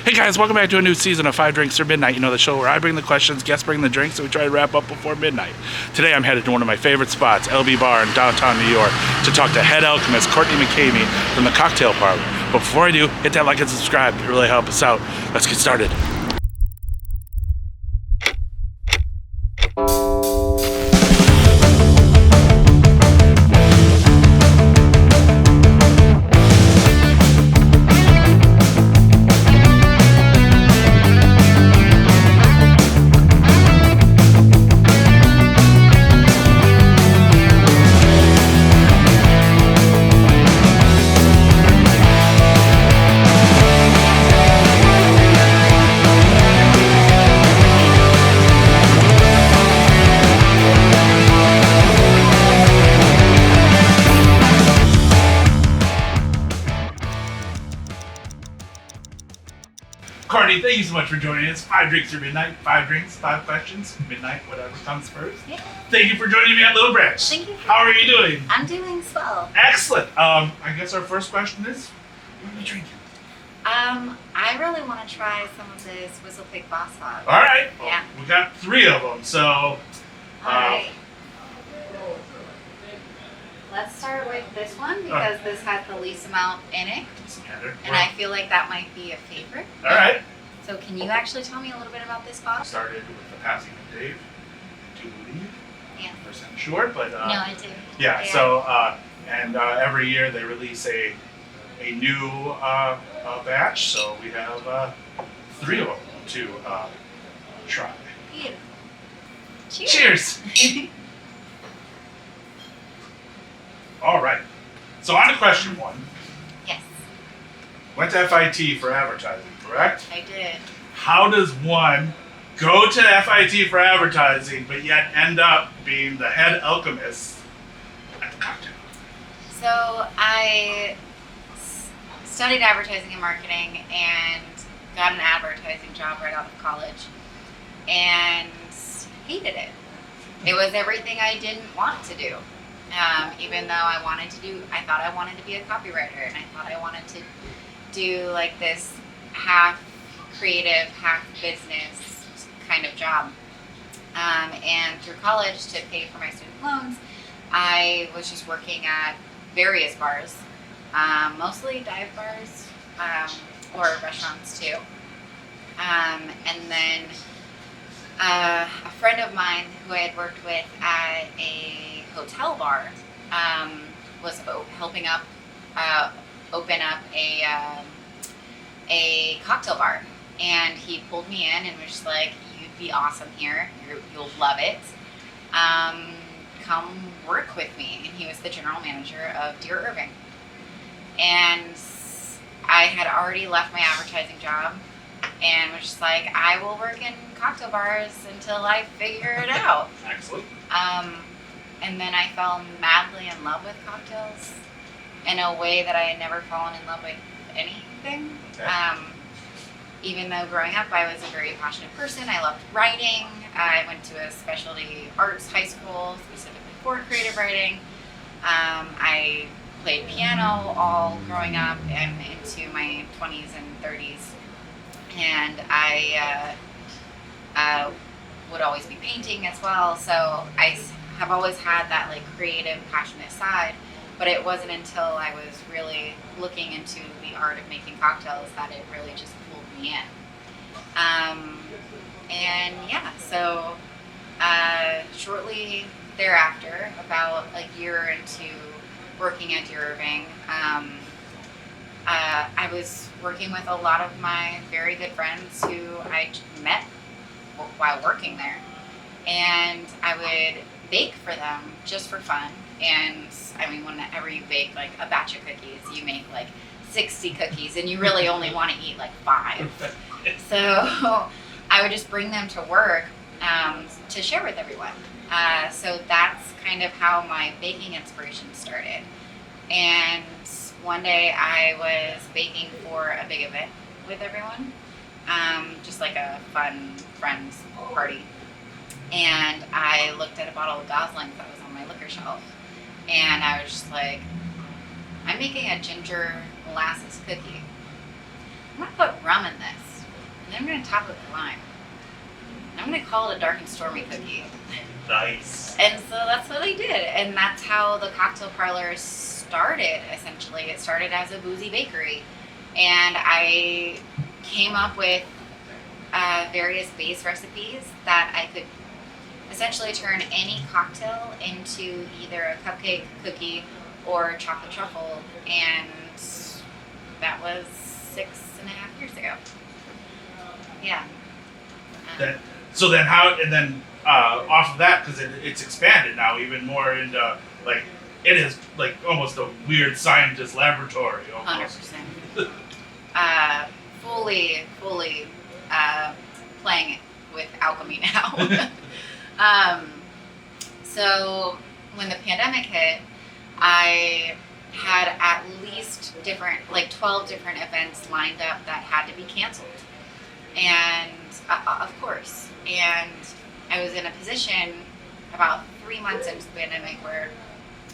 Hey guys, welcome back to a new season of 5 Drinks or Midnight. You know, the show where I bring the questions, guests bring the drinks, and we try to wrap up before midnight. Today I'm headed to one of my favorite spots, LB Bar in downtown New York, to talk to head alchemist Courtney McKamey from the Cocktail Parlor. But before I do, hit that like and subscribe. It really helps us out. Let's get started. Courtney, thank you so much for joining us. 5 Drinks or Midnight. 5 drinks, 5 questions. Midnight, whatever comes first. Yeah. Thank you for joining me at Little Branch. Thank you. How are you doing? I'm doing swell. Excellent. I guess our first question is, what are you drinking? I really want to try some of this Whistle Pig Boss Hog. All right. Well, Yeah. we got 3 of them, so. All right. Let's start with this one because this has the least amount in it, and I feel like that might be a favorite. All right. So can you actually tell me a little bit about this box? Started with the passing of Dave. Do you believe? Yeah. % sure, but No, I do. yeah. So every year they release a new batch. So we have 3 of them to try. Beautiful. Cheers. All right. So on to question 1. Yes, Went to FIT for advertising, correct? I did. How does one go to FIT for advertising, but yet end up being the head alchemist at the cocktail? So I studied advertising and marketing and got an advertising job right out of college and hated it. It was everything I didn't want to do. Even though I thought I wanted to be a copywriter, and I thought I wanted to do like this half creative, half business kind of job. And through college, to pay for my student loans, I was just working at various bars, mostly dive bars, or restaurants too. And then a friend of mine who I had worked with at a hotel bar was helping open up a cocktail bar, and he pulled me in and was just like, "You'd be awesome here. You'll love it. Come work with me." And he was the general manager of Dear Irving, and I had already left my advertising job and was just like, I will work in cocktail bars until I figure it out. Excellent. And then I fell madly in love with cocktails in a way that I had never fallen in love with anything. Okay. Even though growing up I was a very passionate person, I loved writing. I went to a specialty arts high school specifically for creative writing. I played piano all growing up and into my 20s and 30s. And I would always be painting as well. So I have always had that like creative, passionate side, but it wasn't until I was really looking into the art of making cocktails that it really just pulled me in. And yeah, so shortly thereafter, about a year into working at Dear Irving, I was working with a lot of my very good friends who I met while working there, and I would bake for them just for fun. And I mean, whenever you bake like a batch of cookies, you make like 60 cookies, and you really only want to eat like 5. So I would just bring them to work to share with everyone. So that's kind of how my baking inspiration started. And one day I was baking for a big event with everyone, just like a fun friends party. And I looked at a bottle of Gosling that was on my liquor shelf, and I was just like, I'm making a ginger molasses cookie. I'm gonna put rum in this. I'm going to top it with lime. I'm going to call it a dark and stormy cookie. Nice. And so that's what I did. And that's how the cocktail parlor started, essentially. It started as a boozy bakery. And I came up with various base recipes that I could essentially turn any cocktail into either a cupcake, cookie, or chocolate truffle. And that was 6.5 years ago. Yeah. So then off of that, because it's expanded now even more into like it is like almost a weird scientist laboratory almost. 100%. Fully playing it with alchemy now. So when the pandemic hit, I had at least 12 different events lined up that had to be canceled. And of course, and I was in a position about 3 months into the pandemic where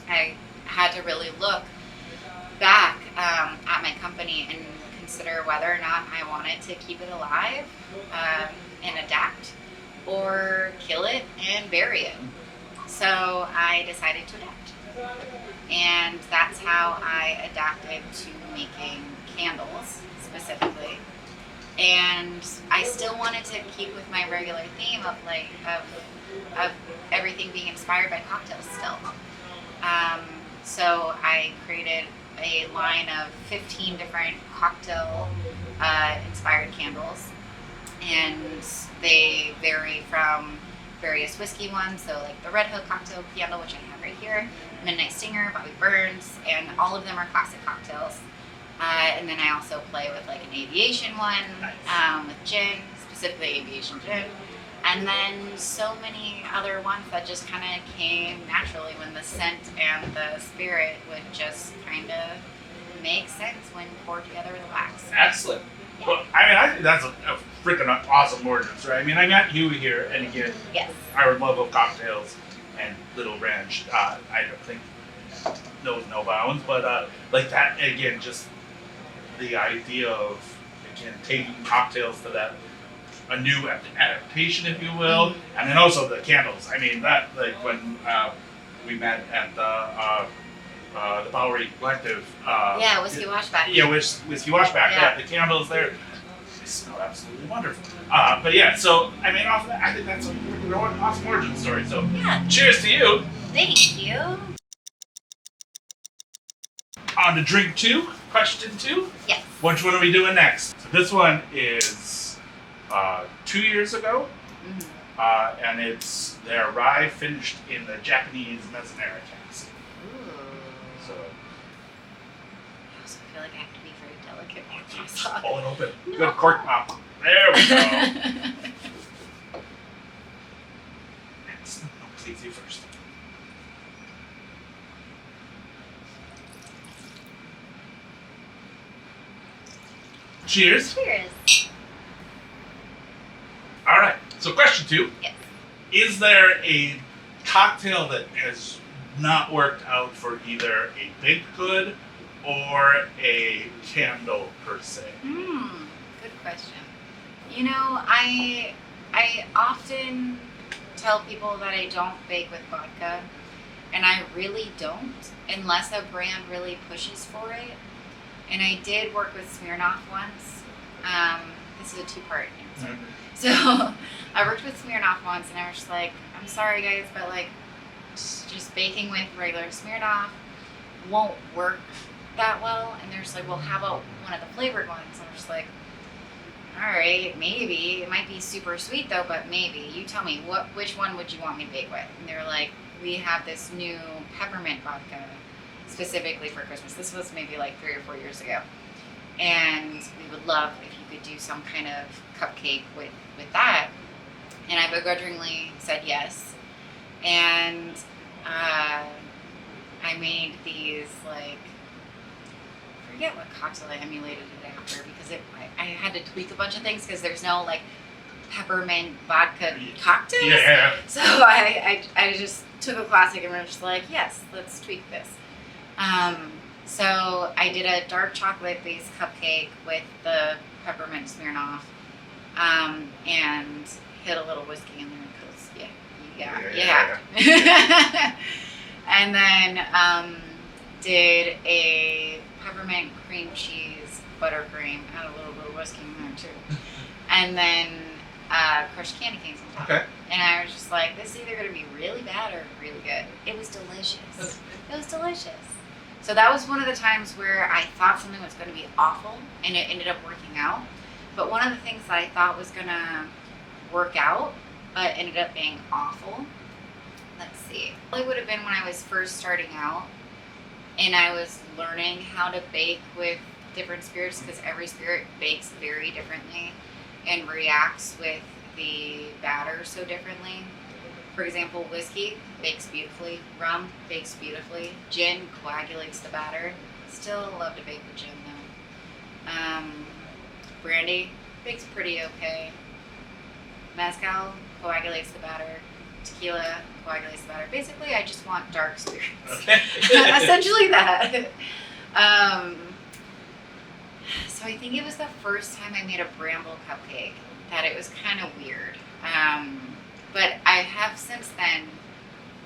I had to really look back at my company and consider whether or not I wanted to keep it alive and adapt, or kill it and bury it. So I decided to adapt. And that's how I adapted to making candles specifically. And I still wanted to keep with my regular theme of everything being inspired by cocktails still. So I created a line of 15 different cocktail inspired candles, and they vary from various whiskey ones, so like the Red Hook cocktail candle, which I have right here, Midnight Stinger, Bobby Burns, and all of them are classic cocktails. And then I also play with like an aviation one, with gin, specifically aviation gin. And then so many other ones that just kind of came naturally when the scent and the spirit would just kind of make sense when poured together with wax. Excellent. Yeah. Well, I mean, I think that's a freaking awesome origin story. I mean, I got Huey here, and again, Yes. our love of cocktails and Little Ranch, I don't think knows no bounds, but like that, again, just the idea of, again, taking cocktails to that, a new adaptation, if you will, and then also the candles. I mean, that, like, when we met at the Bowery Collective. Whiskey Washback. Yeah, Whiskey Washback. Yeah, the candles there. They smell absolutely wonderful. But yeah, so, I mean, off of that, I think that's an awesome origin story. So, cheers to you. Thank you. On to drink 2, question 2. Yes. Which one are we doing next? So this one is 2 years ago, and it's their rye finished in the Japanese Mezzanera cask. Ooh. So, I also feel like I have to be very delicate with my just sauce. pull it open. No. Good cork pop. There we go. Please, you first. Cheers. Cheers. All right. So, question 2. Yes. Is there a cocktail that has not worked out for either a baked good or a candle per se? Good question. You know, I often tell people that I don't bake with vodka, and I really don't unless a brand really pushes for it. And I did work with Smirnoff once. This is a 2-part answer. So I worked with Smirnoff once, and I was just like, I'm sorry guys, but like just baking with regular Smirnoff won't work that well. And they're just like, well, how about one of the flavored ones? And I'm just like, all right, maybe. It might be super sweet though, but maybe. You tell me, which one would you want me to bake with? And they were like, we have this new peppermint vodka specifically for Christmas. This was maybe like 3 or 4 years ago. And we would love if you could do some kind of cupcake with that. And I begrudgingly said yes. And I made these, like, I forget what cocktail I emulated it after, because I had to tweak a bunch of things because there's no like peppermint vodka cocktails. Yeah. So I just took a classic and was just like, yes, let's tweak this. So I did a dark chocolate based cupcake with the peppermint Smirnoff. and hit a little whiskey in there because Yeah. And then did a peppermint cream cheese buttercream, had a little bit of whiskey in there too, and then crushed candy canes on top. Okay. And I was just like, this is either going to be really bad or really good. It was delicious. It was delicious. So that was one of the times where I thought something was going to be awful, and it ended up working out. But one of the things that I thought was going to work out, but ended up being awful, let's see. It would have been when I was first starting out, and I was learning how to bake with different spirits, because every spirit bakes very differently and reacts with the batter so differently. For example, whiskey bakes beautifully, rum bakes beautifully, gin coagulates the batter. Still love to bake with gin though. Brandy bakes pretty okay. Mezcal coagulates the batter. Tequila coagulates the batter. Basically, I just want dark spirits. Okay. Essentially that. So I think it was the first time I made a bramble cupcake that it was kind of weird. But I have since then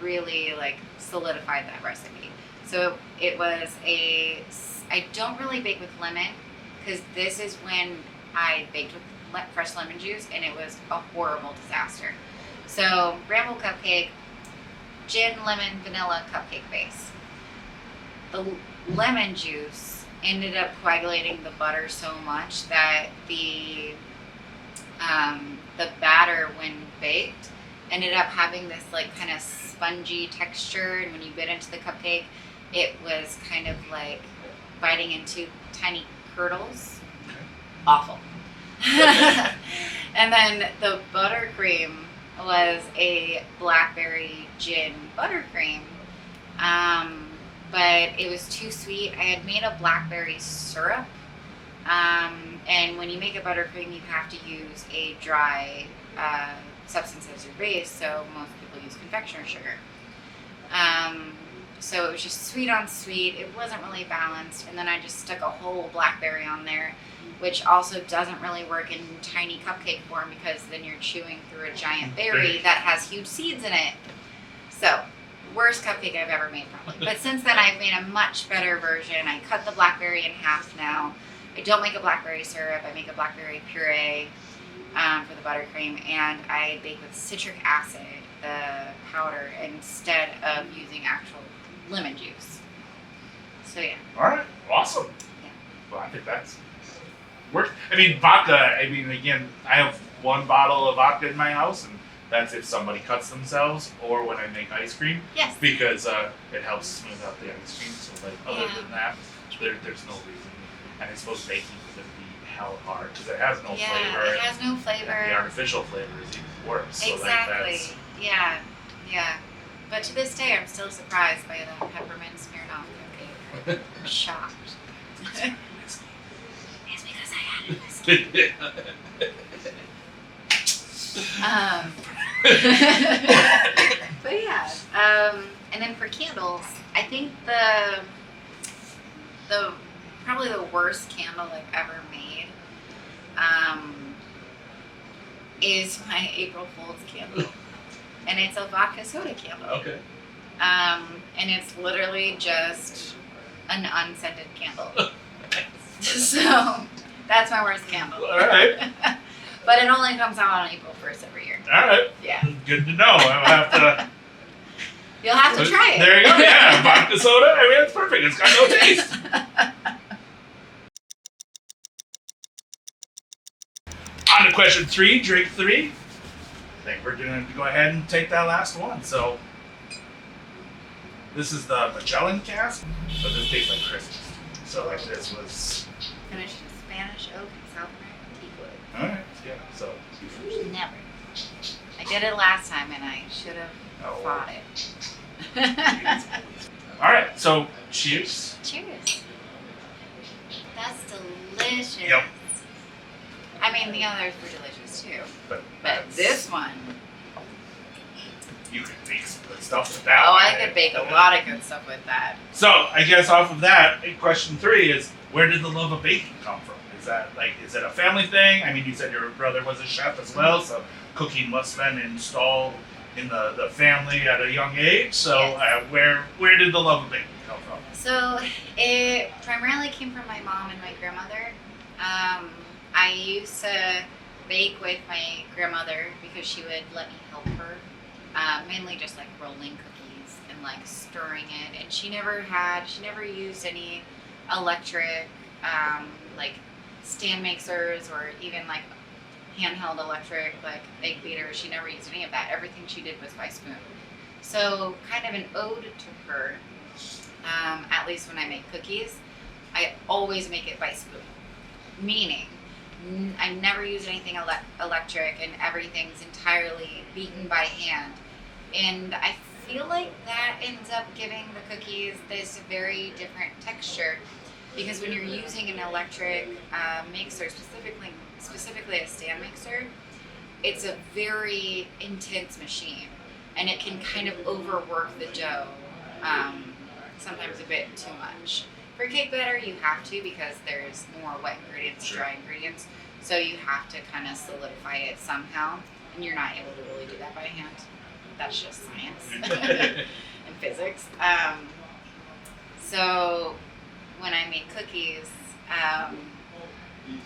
really like solidified that recipe. So it was I don't really bake with lemon, because this is when I baked with fresh lemon juice and it was a horrible disaster. So bramble cupcake, gin, lemon, vanilla cupcake base. The lemon juice ended up coagulating the butter so much that the batter, when baked, ended up having this like kind of spongy texture, and when you bit into the cupcake, it was kind of like biting into tiny curdles. Awful. And then the buttercream was a blackberry gin buttercream, but it was too sweet. I had made a blackberry syrup, and when you make a buttercream, you have to use a dry substance as your base, so most people use confectioner sugar. So it was just sweet on sweet. It wasn't really balanced, and then I just stuck a whole blackberry on there, which also doesn't really work in tiny cupcake form, because then you're chewing through a giant berry that has huge seeds in it. So, worst cupcake I've ever made probably. But since then I've made a much better version. I cut the blackberry in half now. I don't make a blackberry syrup, I make a blackberry puree for the buttercream, and I bake with citric acid, the powder, instead of using actual lemon juice. So yeah. Alright, awesome. Yeah. Well, I think that's works. I mean, vodka, again, I have one bottle of vodka in my house, and that's if somebody cuts themselves or when I make ice cream. Yes. Because it helps smooth out the ice cream. So, like, other than that, there's no reason. And I suppose baking would be hell hard, because it has no flavor. It has no flavor. And the artificial flavor is even worse. So Exactly. that's... Yeah. But to this day, I'm still surprised by the peppermint Smirnoff cupcake. I'm shocked. It's because I had a whiskey. But yeah. And then for candles, I think the probably the worst candle I've ever made is my April Fool's candle. And it's a vodka soda candle. Okay. And it's literally just an unscented candle. So that's my worst candle. All right. But it only comes out on April 1st every year. All right. Yeah. Good to know. I'll have to... You'll have to try it. There you go. Yeah, vodka soda. It's perfect. It's got no taste. On to question 3, drink 3. I think we're going to go ahead and take that last one. So, this is the Magellan cask, but this tastes like Christmas. So, like, this was... Finished in Spanish oak and South American teakwood. Alright, yeah, so... Never. I did it last time and I should have fought it. Alright, so cheers. Cheers. That's delicious. Yep. I mean, the others were delicious too. But This one. You could bake some good stuff with that. Oh, I could bake a lot of good stuff with that. So, I guess off of that, question 3 is, where did the love of baking come from? is it a family thing? I mean, you said your brother was a chef as well, so cooking must have been installed in the family at a young age. So Yes. Where did the love of baking come from? So it primarily came from my mom and my grandmother. I used to bake with my grandmother because she would let me help her, mainly just like rolling cookies and like stirring it. And she never used any electric, like stand mixers or even like handheld electric like egg beaters. She never used any of that. Everything she did was by spoon. So kind of an ode to her. At least when I make cookies, I always make it by spoon. Meaning, I never use anything electric, and everything's entirely beaten by hand. And I feel like that ends up giving the cookies this very different texture, because when you're using an electric mixer, specifically a stand mixer, it's a very intense machine, and it can kind of overwork the dough. Sometimes a bit too much. For cake batter, you have to, because there's more wet ingredients and dry ingredients, so you have to kind of solidify it somehow, and you're not able to really do that by hand. That's just science and physics. So when I make cookies,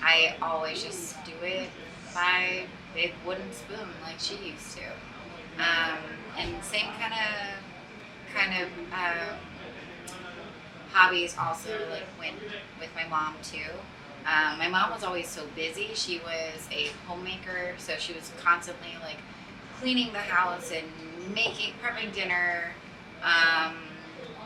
I always just do it by big wooden spoon like she used to. And same kind of hobbies also like went with my mom too. My mom was always so busy. She was a homemaker, so she was constantly like cleaning the house and prepping dinner,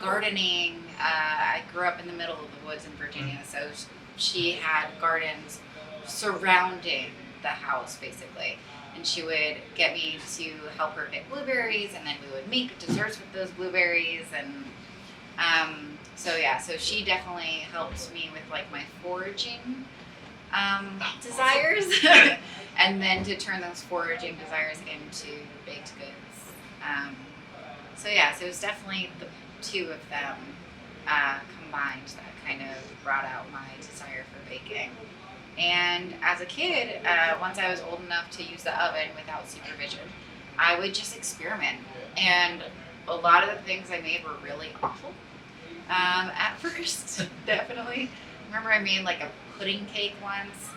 gardening. I grew up in the middle of the woods in Virginia, so she had gardens surrounding the house basically. And she would get me to help her pick blueberries, and then we would make desserts with those blueberries. And so she definitely helped me with like my foraging desires, and then to turn those foraging desires into baked goods. So it was definitely the two of them combined that kind of brought out my desire for baking. And as a kid, once I was old enough to use the oven without supervision, I would just experiment. And a lot of the things I made were really awful at first, definitely. I remember I made like a pudding cake once.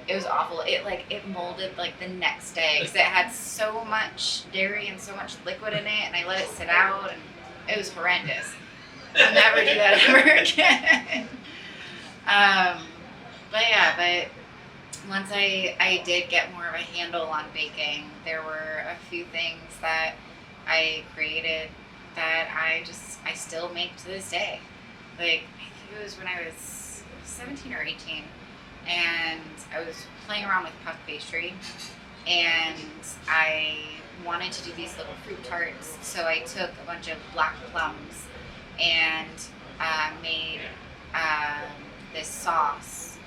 It was awful. It molded like the next day because it had so much dairy and so much liquid in it, and I let it sit out, and it was horrendous. I'll never do that ever again. But once I did get more of a handle on baking, there were a few things that I created that I still make to this day. Like, I think it was when I was 17 or 18, and I was playing around with puff pastry, and I wanted to do these little fruit tarts, so I took a bunch of black plums and made this sauce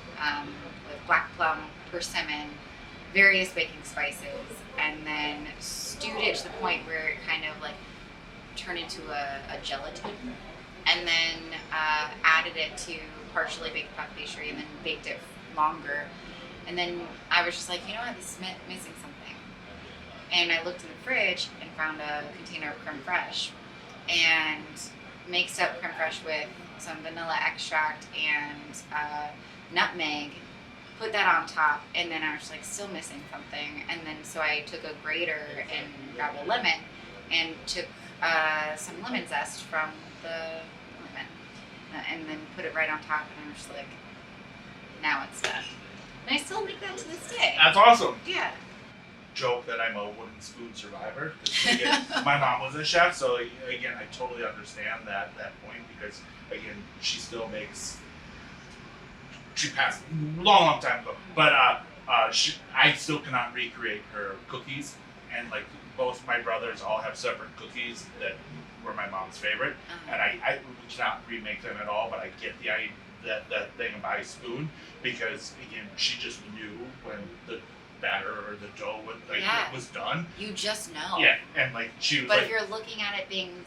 with black plum, persimmon, various baking spices, and then stewed it to the point where it kind of like turned into a gelatin, and then added it to partially baked puff pastry, and then baked it longer. And then I was just like, you know what, this is missing something. And I looked in the fridge and found a container of creme fraiche, and mixed up creme fraiche with some vanilla extract and nutmeg, put that on top, and then I was like still missing something. And then so I took a grater and grabbed a lemon and took some lemon zest from the lemon, and then put it right on top, and I was just like, now it's done. And I still make that to this day. That's awesome. Yeah. Joke that I'm a wooden spoon survivor, because again, my mom was a chef, so again, I totally understand that point, because again, she still makes. She passed a long time ago, but I still cannot recreate her cookies, and like both my brothers all have separate cookies that were my mom's favorite, and I cannot remake them at all. But I get the idea that thing by spoon, because again, she just knew when the batter or the dough was done. You just know. Yeah, and like she was. But like, if you're looking at it being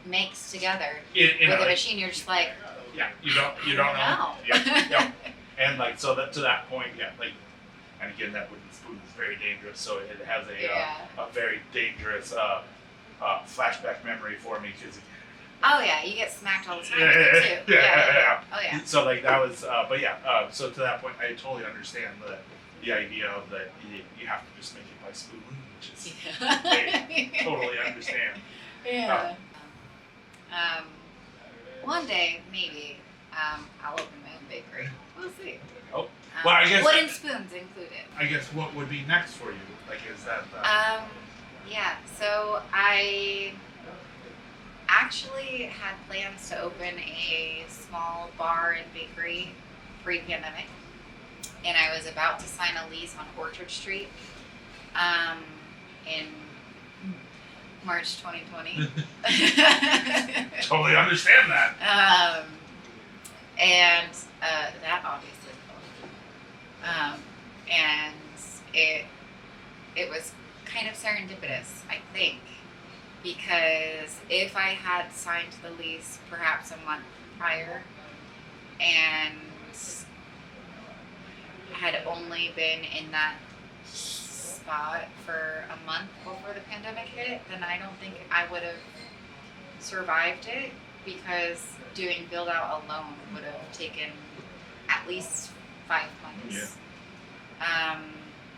mixed together in with a like, machine, you're just like. Yeah, you don't know. No. Yeah. And like so that to that point, yeah, like, and again that wooden spoon is very dangerous. So it has a very dangerous flashback memory for me because. Oh yeah, you get smacked all the time with it too. Yeah. Oh yeah. So like that was, so to that point, I totally understand the idea of that you have to just make it by spoon, which is I totally understand. Yeah. One day maybe I'll open my own bakery. We'll see. Oh, well, I guess wooden spoons included. I guess what would be next for you? Like, is that? Yeah. So I actually had plans to open a small bar and bakery pre-pandemic, and I was about to sign a lease on Orchard Street in March 2020. Totally understand that. And that obviously failed. And it was kind of serendipitous, I think. Because if I had signed the lease perhaps a month prior and had only been in that spot for a month before the pandemic hit, then I don't think I would have survived it, because doing build out alone would have taken at least 5 months. Yeah.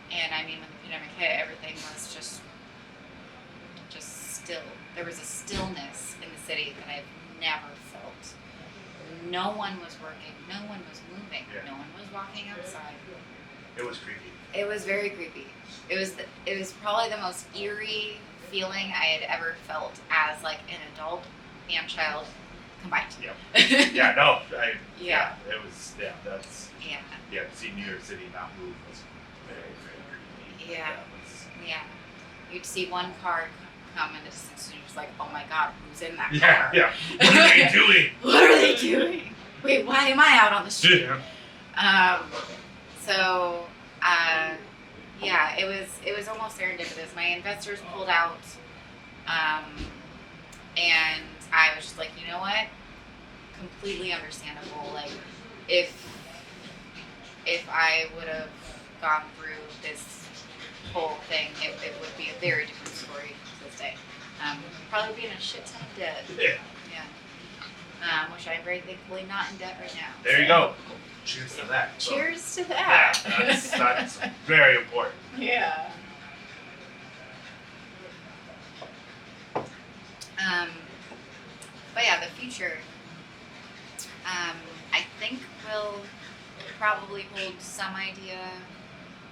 And I mean, when the pandemic hit, everything was just still. There was a stillness in the city that I've never felt. No one was working. No one was moving. Yeah. No one was walking outside. It was creepy. It was very creepy. It was probably the most eerie feeling I had ever felt as like an adult and child combined. Yep. Yeah. No. Yeah. It was. Yeah. That's. Yeah. Yeah. To see New York City not move was very, very creepy. Yeah. Yeah. You'd see one car come in the distance and you're just like, oh my god, who's in that car? Yeah. What are they doing? What are they doing? Wait, why am I out on the street? Yeah. Yeah, it was almost serendipitous. My investors pulled out, and I was just like, you know what? Completely understandable. Like, if I would have gone through this whole thing, it would be a very different story to this day. Probably be in a shit ton of debt. Yeah. Which I'm very thankfully not in debt right now. There you go. Cheers to that. Cheers to that. Yeah, that's very important. Yeah. But yeah, the future, I think will probably hold some idea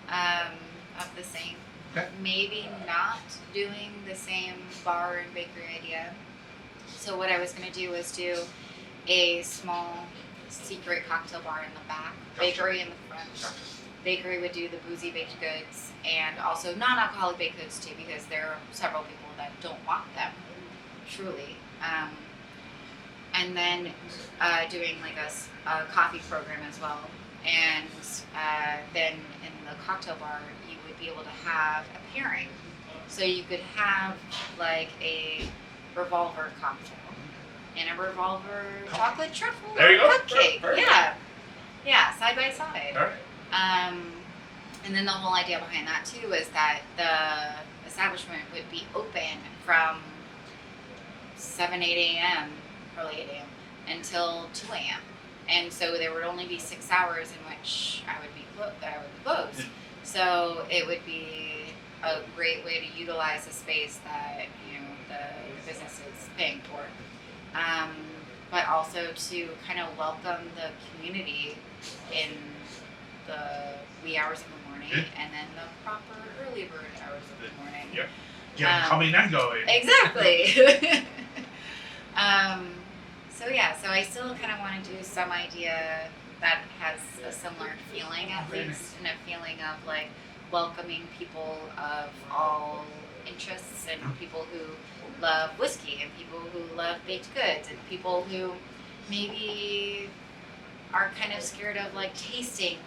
of the same. Okay. Maybe not doing the same bar and bakery idea. So what I was going to do was do a small secret cocktail bar in the back, bakery in the front. Bakery would do the boozy baked goods and also non-alcoholic baked goods too, because there are several people that don't want them, truly. And then doing like a coffee program as well. And then in the cocktail bar, you would be able to have a pairing. So you could have like a revolver cocktail and a revolver chocolate truffle cupcake. Perfect. Yeah, side by side. All right. And then the whole idea behind that too is that the establishment would be open from 7, 8 a.m., early 8 a.m. until 2 a.m. And so there would only be 6 hours in which I would be closed. So it would be a great way to utilize the space that the business is paying for, but also to kind of welcome the community in the wee hours of the morning and then the proper early bird hours of the morning. Yep. Get them coming and going. Exactly. So I still kind of want to do some idea that has a similar feeling, at least, and a feeling of like welcoming people of all interests, and people who love whiskey, and people who love baked goods, and people who maybe are kind of scared of like tasting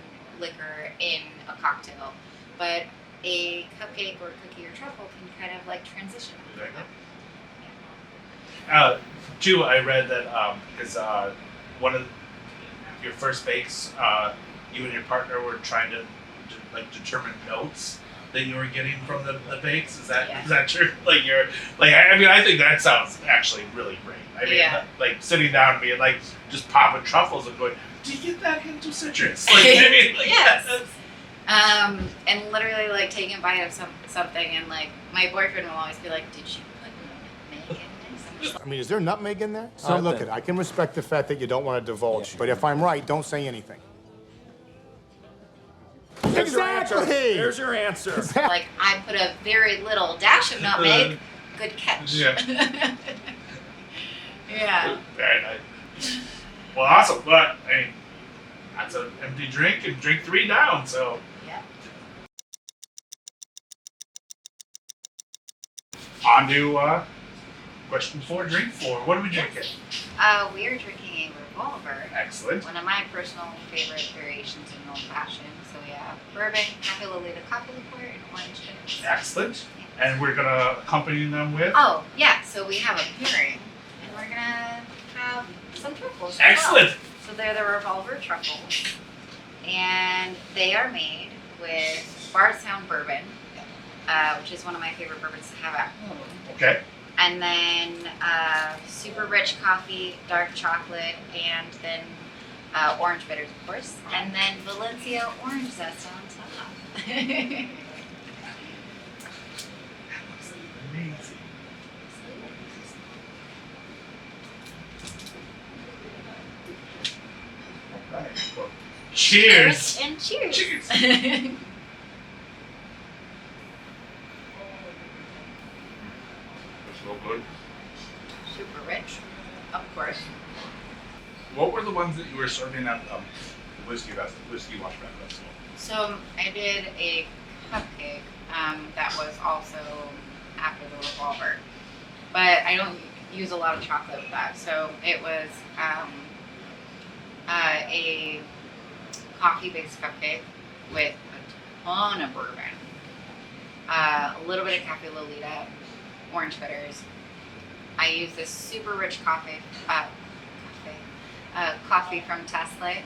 liquor in a cocktail, but a cupcake or cookie or truffle can kind of like transition. Too, I read that because one of your first bakes, you and your partner were trying to like determine notes that you were getting from the bakes. Is that true? Like you're like I mean I think that sounds actually really great. I mean like sitting down and being like just popping truffles and going, do you get that hint of citrus? Like I mean like yes. And literally like taking a bite of something and like my boyfriend will always be like, did you put nutmeg in this? I mean, is there nutmeg in there? So look, I can respect the fact that you don't want to divulge, but if I'm right, don't say anything. Exactly. There's your answer. Like I put a very little dash of nutmeg. Good catch. Yeah. Yeah. Very nice. Well, awesome. But I mean, that's an empty drink and drink 3 down. So. Yeah. On to question 4, drink 4. What are we drinking? We are drinking a revolver. Excellent. One of my personal favorite variations in old fashioned. So we have bourbon, Cafe Lolita coffee liqueur, and orange bitters. Excellent. And we're gonna accompany them with. Oh yeah, so we have a pairing, and we're gonna have some truffles. Excellent. As well. So they're the revolver truffles, and they are made with Bardstown bourbon, which is one of my favorite bourbons to have at home. Okay. And then super rich coffee, dark chocolate, and then orange bitters, of course. And then Valencia orange zest on top. That looks amazing. All right. Well, cheers. And cheers. Cheers. So good. Super rich, of course. What were the ones that you were serving at Whiskey Wash Festival? So I did a cupcake that was also after the revolver, but I don't use a lot of chocolate with that. So it was a coffee-based cupcake with a ton of bourbon, a little bit of Cafe Lolita, orange bitters. I use this super rich coffee from Tesla.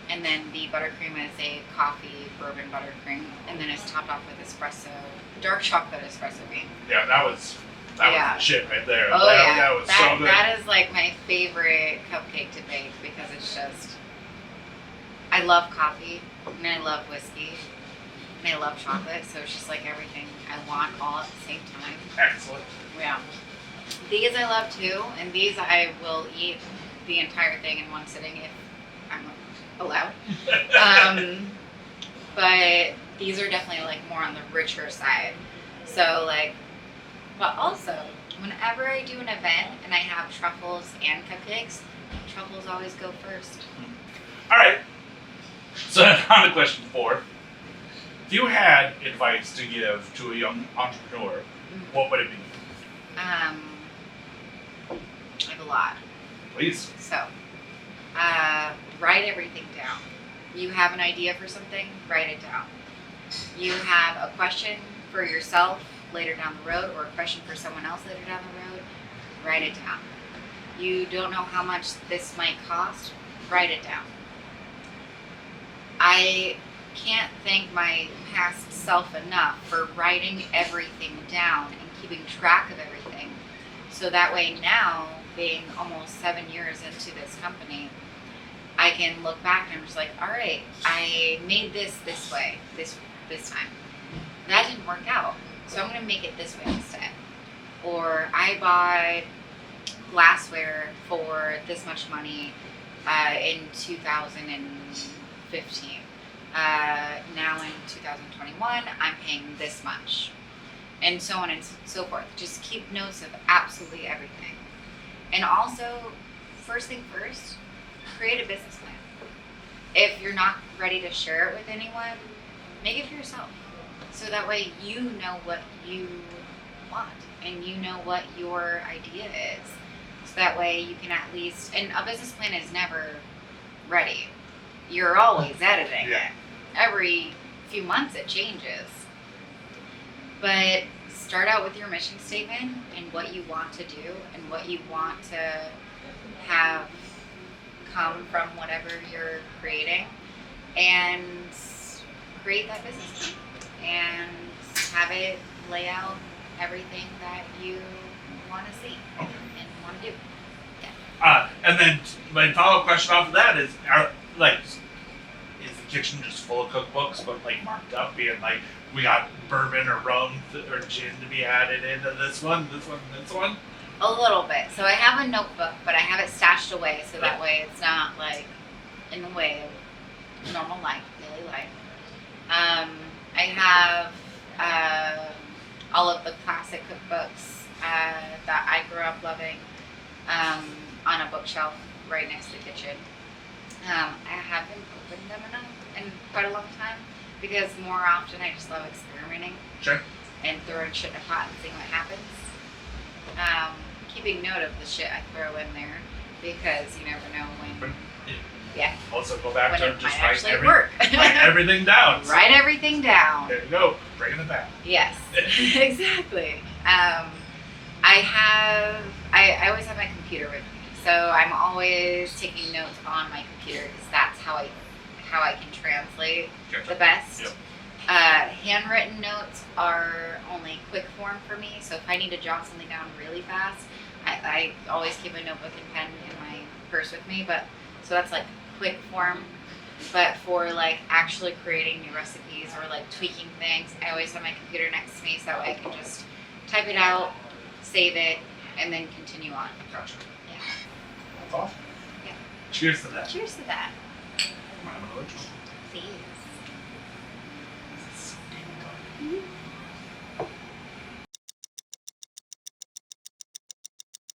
And then the buttercream is a coffee bourbon buttercream, and then it's topped off with espresso, dark chocolate espresso bean. Yeah, that was the shit right there. Oh That was so good. That is like my favorite cupcake to bake because it's just, I love coffee, and I love whiskey, and I love chocolate, so it's just like everything I want all at the same time. Excellent. Yeah. These I love too, and these I will eat the entire thing in one sitting if I'm allowed. But these are definitely like more on the richer side. So like, but also whenever I do an event and I have truffles and cupcakes, truffles always go first. All right. So on to question 4. If you had advice to give to a young entrepreneur, what would it be? I have a lot. Please. So, write everything down. You have an idea for something, write it down. You have a question for yourself later down the road, or a question for someone else later down the road, write it down. You don't know how much this might cost, write it down. I can't thank my past self enough for writing everything down and keeping track of everything. So that way now, being almost 7 years into this company, I can look back and I'm just like, all right, I made this way, this time. That didn't work out, so I'm gonna make it this way instead. Or I bought glassware for this much money in 2015. Now in 2021, I'm paying this much. And so on and so forth. Just keep notes of absolutely everything. And also, first thing first, create a business plan. If you're not ready to share it with anyone, make it for yourself. So that way you know what you want and you know what your idea is. So that way you can at least, and a business plan is never ready. You're always editing it. Every few months it changes. But start out with your mission statement and what you want to do and what you want to have come from whatever you're creating and create that business and have it lay out everything that you want to see and want to do. Yeah. And then my follow-up question off of that is, is the kitchen just full of cookbooks, but like marked up, being like, we got bourbon or rum or gin to be added into this one? A little bit. So I have a notebook, but I have it stashed away so that way it's not like in the way of normal life, daily life. I have all of the classic cookbooks that I grew up loving on a bookshelf right next to the kitchen. I haven't opened them in quite a long time because more often I just love experimenting. Sure. And throwing shit in a pot and seeing what happens. Keeping note of the shit I throw in there because you never know when. Yeah. Also, go back to just write everything down. Write everything down. There you go. Bringing it back. Yes. Exactly. I always have my computer with me, so I'm always taking notes on my computer because that's how I can translate the best. Yep. Handwritten notes are only quick form for me, so if I need to jot something down really fast, I always keep a notebook and pen in my purse with me, so that's like quick form. But for like actually creating new recipes or like tweaking things, I always have my computer next to me so that way I can just type it out, save it, and then continue on. Gotcha. Yeah. That's awesome. Yeah. Cheers to that. Cheers to that. I'm an original. Please.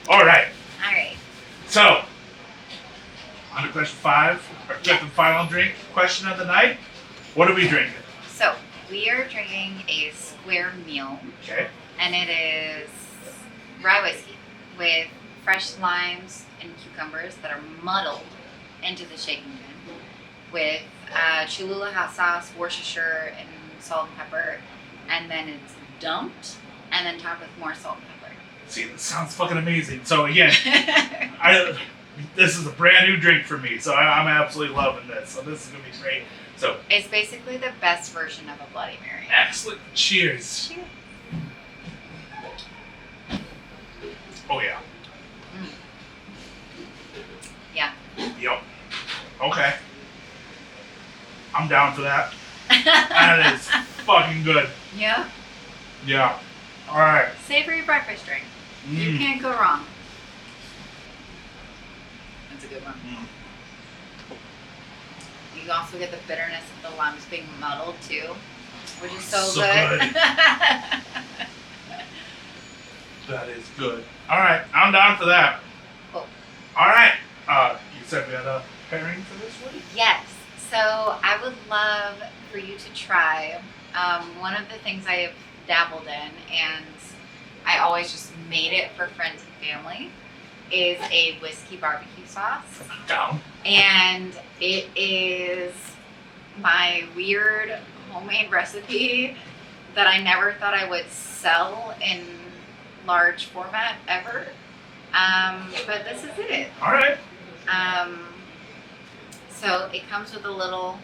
All right. So, on to question 5, our 5th and final drink question of the night. What are we drinking? So, we are drinking a square meal. Okay. And it is rye whiskey with fresh limes and cucumbers that are muddled into the shaking bin with Cholula hot sauce, Worcestershire, and salt and pepper. And then it's dumped and then topped with more salt and pepper. See, this sounds fucking amazing. So again, this is a brand new drink for me, so I'm absolutely loving this. So this is gonna be great. So it's basically the best version of a Bloody Mary. Excellent. Cheers. Cheers. Oh yeah. Mm. Yeah. Yep. Okay. I'm down for that. That is fucking good. Yeah. Yeah. All right. Savory breakfast drink. You can't go wrong. That's a good one. You also get the bitterness of the limes being muddled too, which is so good. That is good. All right, I'm down for that. Cool. All right. You said we had a pairing for this one? Yes. So I would love for you to try one of the things I have dabbled in, and I always just made it for friends and family, is a whiskey barbecue sauce. Down. And it is my weird homemade recipe that I never thought I would sell in large format ever. But this is it. All right. So it comes with a little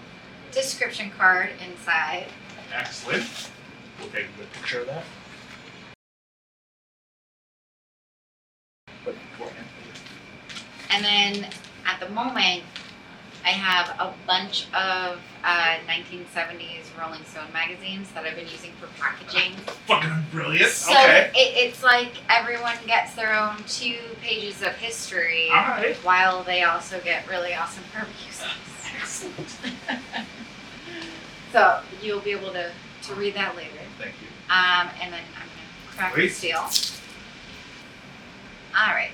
description card inside. Excellent. We'll take a good picture of that. But beforehand. And then at the moment, I have a bunch of 1970s Rolling Stone magazines that I've been using for packaging. Fucking brilliant. So okay. it's like everyone gets their own 2 pages of history, All right. while they also get really awesome barbecue sauce. Excellent. So you'll be able to read that later. Thank you. And then I'm gonna crack the seal. All right.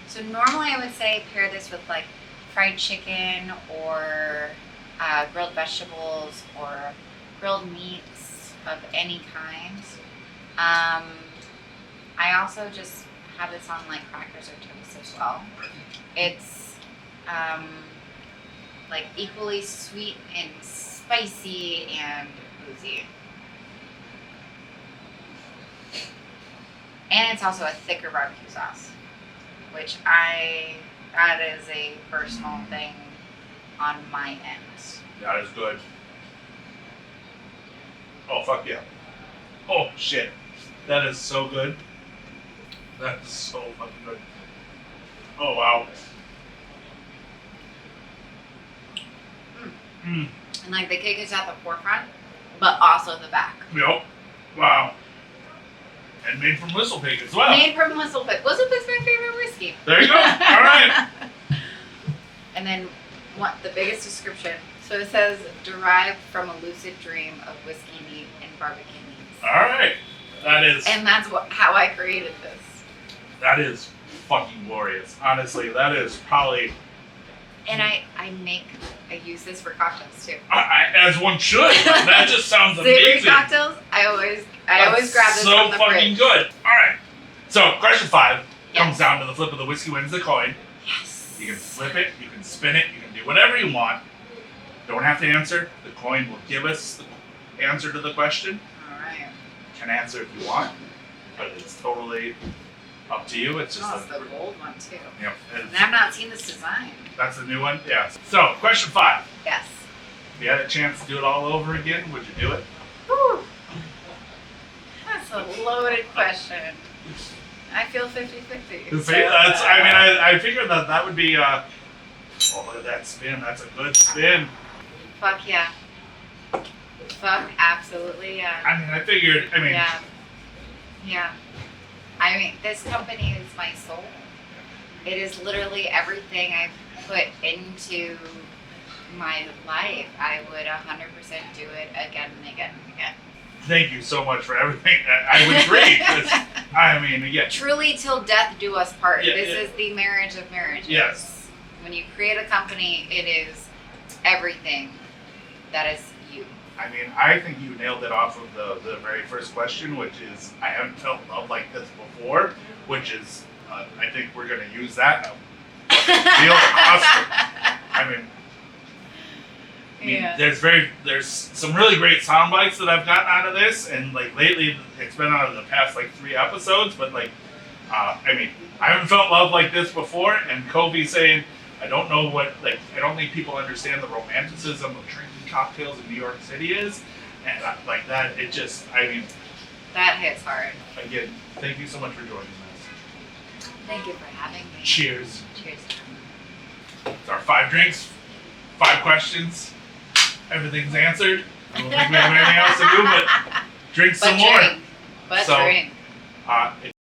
So normally I would say pair this with like fried chicken or grilled vegetables or grilled meats of any kind. I also just have this on like crackers or toast as well. It's like equally sweet and spicy and boozy. And it's also a thicker barbecue sauce, which I That is a personal thing on my end. That is good. Oh, fuck yeah. Oh, shit. That is so good. That is so fucking good. Oh, wow. Mm. And like the kick is at the forefront, but also the back. Yep. Wow. And made from Whistle Pig as well. Made from Whistle Pig. Whistle Pig's my favorite whiskey. There you go. All right. And then what the biggest description. So it says derived from a lucid dream of whiskey neat and barbecue meats. All right. That is. And that's how I created this. That is fucking glorious. Honestly, that is probably. And I use this for cocktails too. As one should. That just sounds Savory amazing. cocktails. I always grab this so from the fucking fridge. good. All right. So question 5 Yes. comes down to the flip of the whiskey wins the coin. Yes. You can flip it. You can spin it. You can do whatever you want. Don't have to answer. The coin will give us the answer to the question. All right. You can answer if you want, but it's totally up to you. It's just Oh, it's the gold one too. Yep. And I've not seen this design. That's the new one. Yeah. So question 5. Yes. If you had a chance to do it all over again, would you do it? Whew. That's a loaded question. I feel 50-50. That's. I mean, I figured that would be. Oh, look at that spin. That's a good spin. Fuck yeah. Fuck absolutely yeah. I mean, I figured. I mean, Yeah. Yeah. I mean, this company is my soul. It is literally everything I've put into my life. I would 100% do it again and again and again. thank you so much for everything. I would agree. 'Cause, I mean, again. Truly till death do us part. Yeah, This yeah. is the marriage of marriages. Yes. When you create a company, it is everything that is you. I mean, I think you nailed it off of the very first question, which is I haven't felt love like this before, which is I think we're gonna use that. Feel I mean, Yeah. there's some really great sound bites that I've gotten out of this, and like lately it's been out of the past like 3 episodes, but like I mean, I haven't felt love like this before, and Kobe saying I don't know what I don't think people understand the romanticism of drinking cocktails in New York City is, and like that it just I mean That hits hard. again, thank you so much for joining us. Thank you for having me. Cheers. Cheers. It's our 5 drinks, 5 questions. Everything's answered. I don't think we have anything else to do but drink some more. But So, drink. If